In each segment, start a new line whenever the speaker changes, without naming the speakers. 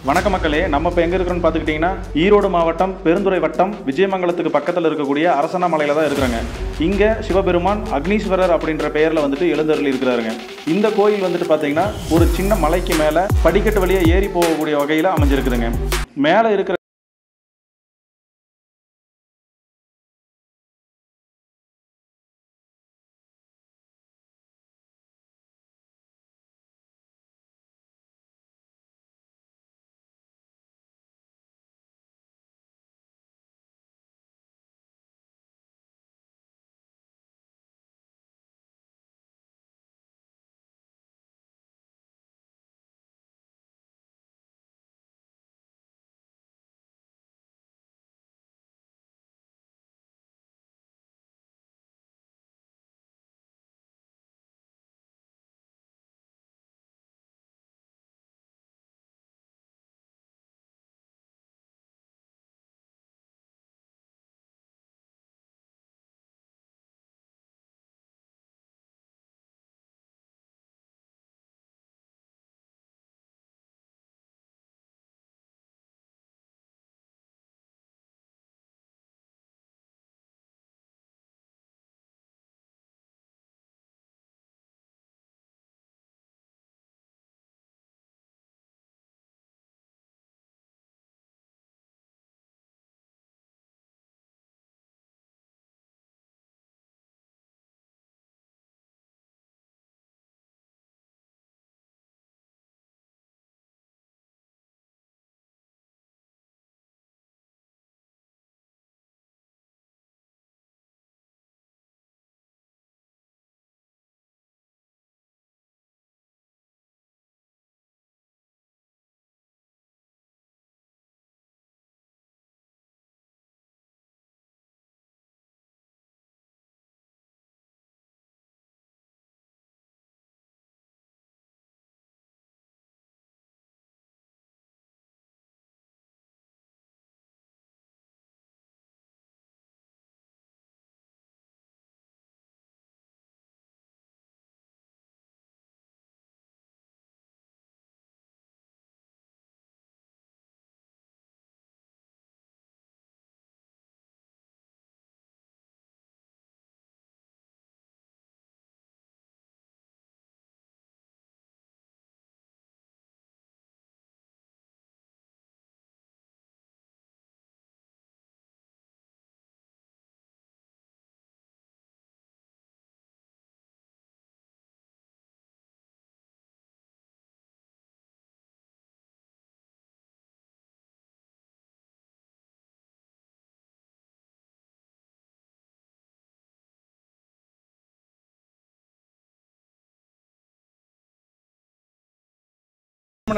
வணக்க மக்களே, நம்ம இப்போ எங்கே இருக்கிறோன்னு பார்த்துக்கிட்டிங்கன்னா ஈரோடு மாவட்டம் பெருந்துறை வட்டம் விஜயமங்கலத்துக்கு பக்கத்தில் இருக்கக்கூடிய அரசனாமலையில் தான் இருக்கிறாங்க. இங்கே சிவபெருமான் அக்னீஸ்வரர் அப்படின்ற பெயரில் வந்துட்டு எழுந்தருளி இருக்கிறாருங்க. இந்த கோயில் வந்துட்டு பார்த்தீங்கன்னா ஒரு சின்ன மலைக்கு மேலே படிக்கட்டு வழியாக ஏறி போகக்கூடிய வகையில் அமைஞ்சிருக்குதுங்க. மேலே இருக்கிற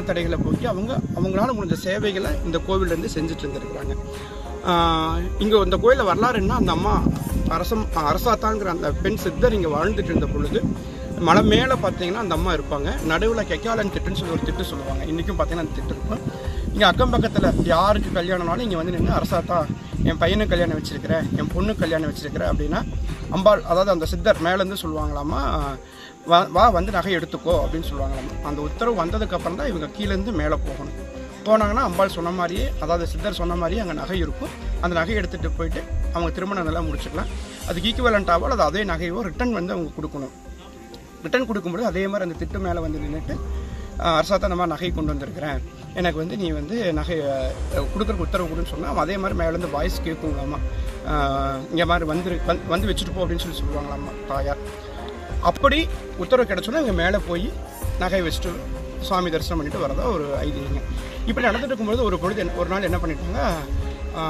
தடைகளை போக்கி அவங்களால முடிஞ்ச சேவைகளை இந்த கோவிலேருந்து செஞ்சுட்டு இருந்திருக்கிறாங்க. இங்கே இந்த கோயிலில் வரலாறுன்னா, அந்த அம்மா அரசாத்தாங்கிற அந்த பெண் சித்தர் இங்கே வாழ்ந்துட்டு இருந்த பொழுது மலை மேலே பார்த்தீங்கன்னா அந்த அம்மா இருப்பாங்க. நடுவில் கெக்காலன் திட்டுன்னு சொல்லி ஒரு திட்டு சொல்லுவாங்க. இன்றைக்கும் பார்த்தீங்கன்னா அந்த திட்டு இருக்கும். இங்கே அக்கம் பக்கத்தில் யாருக்கு கல்யாணம்னாலும் இங்கே வந்து நின்று அரசாத்தா என் பையனுக்கு கல்யாணம் வச்சிருக்கிறேன், என் பொண்ணுக்கு கல்யாணம் வச்சிருக்கிறேன் அப்படின்னா அம்பாள், அதாவது அந்த சித்தர் மேலேருந்து சொல்லுவாங்களாமா, வா வந்து நகை எடுத்துக்கோ அப்படின்னு சொல்லுவாங்களாமா. அந்த உத்தரவு வந்ததுக்கப்புறம் தான் இவங்க கீழேருந்து மேலே போகணும். போனாங்கன்னா அம்பாள் சொன்ன மாதிரியே, அதாவது சித்தர் சொன்ன மாதிரியே அங்கே நகை இருக்கும். அந்த நகையை எடுத்துகிட்டு போயிட்டு அவங்க திருமணம் நல்லா முடிச்சுக்கலாம். அதுக்கு ஈக்குவலண்ட்டாவோ அது அதே நகையோ ரிட்டன் வந்து அவங்க கொடுக்கணும். ரிட்டன் கொடுக்கும்போது அதே மாதிரி அந்த திட்டு மேலே வந்து நின்றுட்டு, அரசாத்தான் இந்த மாதிரி நகை கொண்டு வந்திருக்கிறேன், எனக்கு வந்து நீ வந்து நகை கொடுக்குறக்கு உத்தரவு கொடுன்னு சொன்னால் அவன் அதே மாதிரி மேலேருந்து வாய்ஸ் கேட்குங்களாமா, இங்கே மாதிரி வந்து வச்சுட்டு போ அப்படின்னு சொல்லுவாங்களாம்மா தாயார். அப்படி உத்தரவு கிடச்சோன்னா இங்கே மேலே போய் நகை வச்சுட்டு சுவாமி தரிசனம் பண்ணிட்டு வரதா ஒரு ஐதீகங்க. இப்படி நடந்துட்டு இருக்கும்பொழுது ஒரு நாள் என்ன பண்ணிட்டாங்க,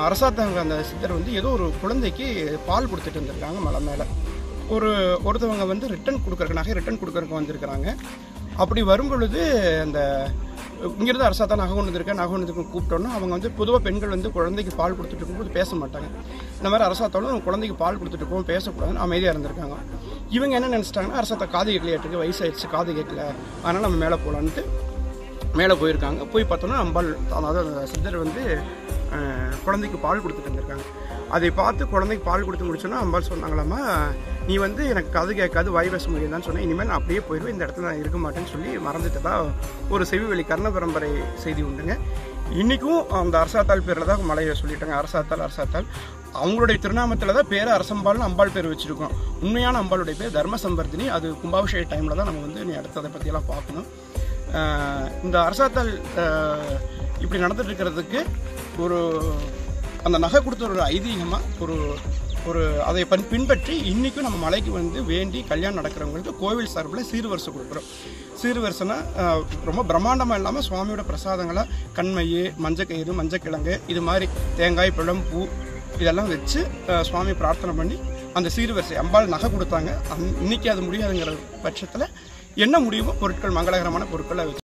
அரசாத்தாங்க அந்த சித்தர் வந்து ஏதோ ஒரு குழந்தைக்கு பால் கொடுத்துட்டு இருந்திருக்காங்க மலை மேலே. ஒருத்தவங்க வந்து ரிட்டன் கொடுக்கறதுக்கு வந்திருக்கிறாங்க. அப்படி வரும்பொழுது அந்த இங்கிருந்து அரசாத்தான் நகை கொண்டு வந்திருக்க கூப்பிட்டோன்னா அவங்க வந்து பொதுவாக பெண்கள் வந்து குழந்தைக்கு பால் கொடுத்துட்டு இருக்கும்போது பேச மாட்டாங்க. இந்த மாதிரி அரசாத்தாலும் குழந்தைக்கு பால் கொடுத்துட்டு இருக்கோம் பேசக்கூடாதுன்னு அமைதியாக இருந்திருக்காங்க. இவங்க என்ன நினச்சிட்டாங்கன்னா, அரசாத்தா காது கேட்கலையாட்டுக்கு, வயசாகிடுச்சு காது கேட்கல, அதனால் நம்ம மேலே போகலான்ட்டு மேலே போயிருக்காங்க. போய் பார்த்தோன்னா அம்பாள், அதாவது அந்த சித்தர் வந்து குழந்தைக்கு பால் கொடுத்துட்டு இருந்திருக்காங்க. அதை பார்த்து குழந்தைக்கு பால் கொடுத்து முடிச்சோன்னா அம்பாள் சொன்னாங்களாமா, நீ வந்து எனக்கு காது கேட்காது வாய் பேச முடியாதான்னு சொன்னேன், இனிமேல் நான் அப்படியே போயிடுவேன், இந்த இடத்துல நான் இருக்க மாட்டேன்னு சொல்லி மறந்துட்டதா ஒரு செவிவெளி கர்ண பரம்பரை செய்தி உண்டுங்க. இன்றைக்கும் அந்த அரசாத்தாள் பேரில் தான் மலையை சொல்லிட்டாங்க. அரசாத்தாள் அவங்களுடைய திருநாமத்தில் தான் பேர் அரசம்பாள்னு அம்பாள் பேர் வச்சுருக்கோம். உண்மையான அம்பாளுடைய பேர் தர்ம சம்பர்த்தினி. அது கும்பாபிஷேக டைமில் தான் நம்ம வந்து நீ அடுத்ததை பற்றியெல்லாம் பார்க்கணும். இந்த அரசாத்தாள் இப்படி நடந்துட்டு இருக்கிறதுக்கு ஒரு அந்த நகை கொடுத்த ஒரு ஐதீகமாக ஒரு அதை பின்பற்றி இன்றைக்கும் நம்ம மலைக்கு வந்து வேண்டி கல்யாணம் நடக்கிறவங்களுக்கு கோவில் சார்பில் சீர்வரிசை கொடுக்குறோம். சீர்வரிசைனா ரொம்ப பிரம்மாண்டமாக இல்லாமல் சுவாமியோட பிரசாதங்களாக கண்மையு, மஞ்சக்கயிறு, மஞ்சக்கிழங்கு, இது மாதிரி தேங்காய், பழம், பூ இதெல்லாம் வச்சு சுவாமி பிரார்த்தனை பண்ணி அந்த சீர்வரிசை அம்பாள் நகை கொடுத்தாங்க. இன்னைக்கு அது முடியாதுங்கிற பட்சத்தில் என்ன முடியுமோ பொருட்கள், மங்களகரமான பொருட்களை வச்சு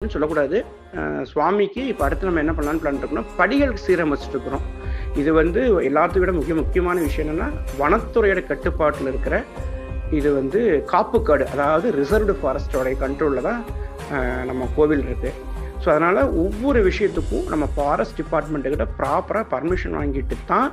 சொல்லக்கூடாது. சுவாமிக்கு இப்போ அடுத்து நம்ம என்ன பண்ணலான்னு பிளான் இருக்கோம்னா, படிகள் சீரமைச்சிட்டு இருக்கிறோம். இது வந்து எல்லாத்தையும் விட முக்கியமான விஷயம் என்னென்னா, வனத்துறையோட கட்டுப்பாட்டில் இருக்கிற இது வந்து காப்புக்காடு, அதாவது ரிசர்வ்டு ஃபாரஸ்டோடைய கண்ட்ரோலில் தான் நம்ம கோவில் இருக்குது. ஸோ அதனால் ஒவ்வொரு விஷயத்துக்கும் நம்ம ஃபாரஸ்ட் டிபார்ட்மெண்ட்டுக்கிட்ட ப்ராப்பராக பர்மிஷன் வாங்கிட்டு தான்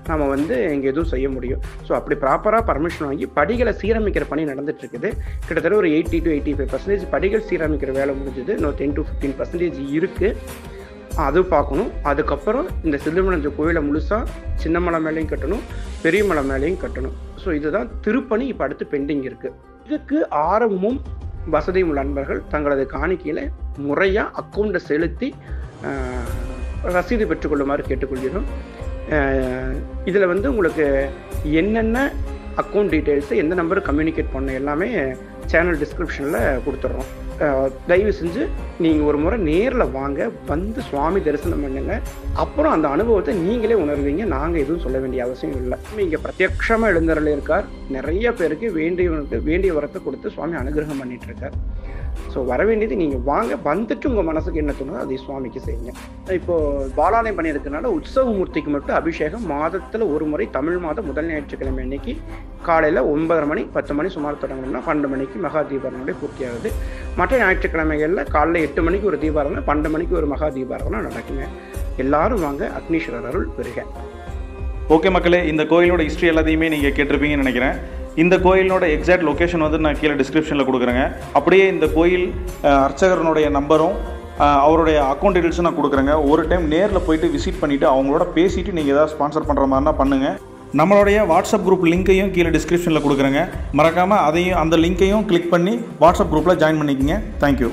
நம்ம வந்து இங்கே எதுவும் செய்ய முடியும். ஸோ அப்படி ப்ராப்பராக பர்மிஷன் வாங்கி படிகளை சீரமைக்கிற பணி நடந்துட்டுருக்குது. கிட்டத்தட்ட ஒரு 80 to 85% படிகள் சீரமைக்கிற வேலை முடிஞ்சது. இன்னும் 10 to 15% இருக்குது. அது பார்க்கணும். அதுக்கப்புறம் இந்த சில்லுமலஞ்ச கோயிலை முழுசாக சின்ன மலை மேலேயும் கட்டணும், பெரிய மலை மேலேயும் கட்டணும். ஸோ இதுதான் திருப்பணி இப்போ அடுத்து பெண்டிங் இருக்குது. இதுக்கு ஆரம்பமும் வசதியும் உள்ள நண்பர்கள் தங்களது காணிக்கையில் முறையாக அக்கௌண்ட்டை செலுத்தி ரசீது பெற்றுக்கொள்ளுமாறு கேட்டுக்கொள்கிறோம். இதில் வந்து உங்களுக்கு என்னென்ன அக்கௌண்ட் டீட்டெயில்ஸு, எந்த நம்பருக்கு கம்யூனிகேட் பண்ண எல்லாமே சேனல் டிஸ்கிரிப்ஷனில் கொடுத்துட்றோம். தயவு செஞ்சு நீங்கள் ஒரு முறை நேரில் வாங்க, வந்து சுவாமி தரிசனம் பண்ணுங்க. அப்புறம் அந்த அனுபவத்தை நீங்களே உணர்வீங்க. நாங்கள் எதுவும் சொல்ல வேண்டிய அவசியம் இல்லை. இங்கே பிரத்யட்சமாக எழுந்தருள் இருக்கார். நிறைய பேருக்கு வேண்டிய வரத்தை கொடுத்து சுவாமி அனுகிரகம் பண்ணிட்டு இருக்கார். ஸோ வர வேண்டியது நீங்கள் வாங்க, வந்துட்டு உங்கள் மனசுக்கு என்ன தோணுதோ அதை சுவாமிக்கு செய்யுங்க. இப்போது பாலாலயம் பண்ணியிருக்கனால உற்சவமூர்த்திக்கு மட்டும் அபிஷேகம் மாதத்தில் ஒரு முறை தமிழ் மாதம் முதல் ஞாயிற்றுக்கிழமை அன்னைக்கு காலையில் 9:30 மணி 10 மணி சுமார் தொடங்கணும்னா 12 மணிக்கு மகா தீபாரதனை பூர்த்தியாகுது. மற்ற ஞாயிற்றுக்கிழமைகளில் காலையில் 8 மணிக்கு ஒரு தீபாரதனை, 12 மணிக்கு ஒரு மகா தீபாரதனை நடக்குங்க. எல்லாரும் வாங்க, அக்னீஸ்வரர் அருள் பெறுக.
ஓகே மக்களே, இந்த கோயிலோட ஹிஸ்ட்ரி எல்லாத்தையுமே நீங்கள் கேட்டிருப்பீங்கன்னு நினைக்கிறேன். இந்த கோயிலோட எக்ஸாக்ட் லொக்கேஷன் வந்து நான் கீழே டிஸ்கிரிப்ஷனில் கொடுக்குறேங்க. அப்படியே இந்த கோயில் அர்ச்சகரனுடைய நம்பரும் அவருடைய அக்கௌண்ட் டீட்டெயில்ஸும் நான் கொடுக்குறேங்க. ஒரு டைம் நேரில் போயிட்டு விசிட் பண்ணிவிட்டு அவங்களோட பேசிவிட்டு நீங்கள் ஏதாவது ஸ்பான்சர் பண்ணுற மாதிரினா பண்ணுங்கள். நம்மளுடைய வாட்ஸ்அப் குரூப் லிங்க்கையும் கீழே டிஸ்கிரிப்ஷனில் கொடுக்குறேங்க. மறக்காமல் அந்த லிங்க்கையும் கிளிக் பண்ணி வாட்ஸ்அப் குரூப்பில் ஜாயின் பண்ணிக்கோங்க. தேங்க்யூ.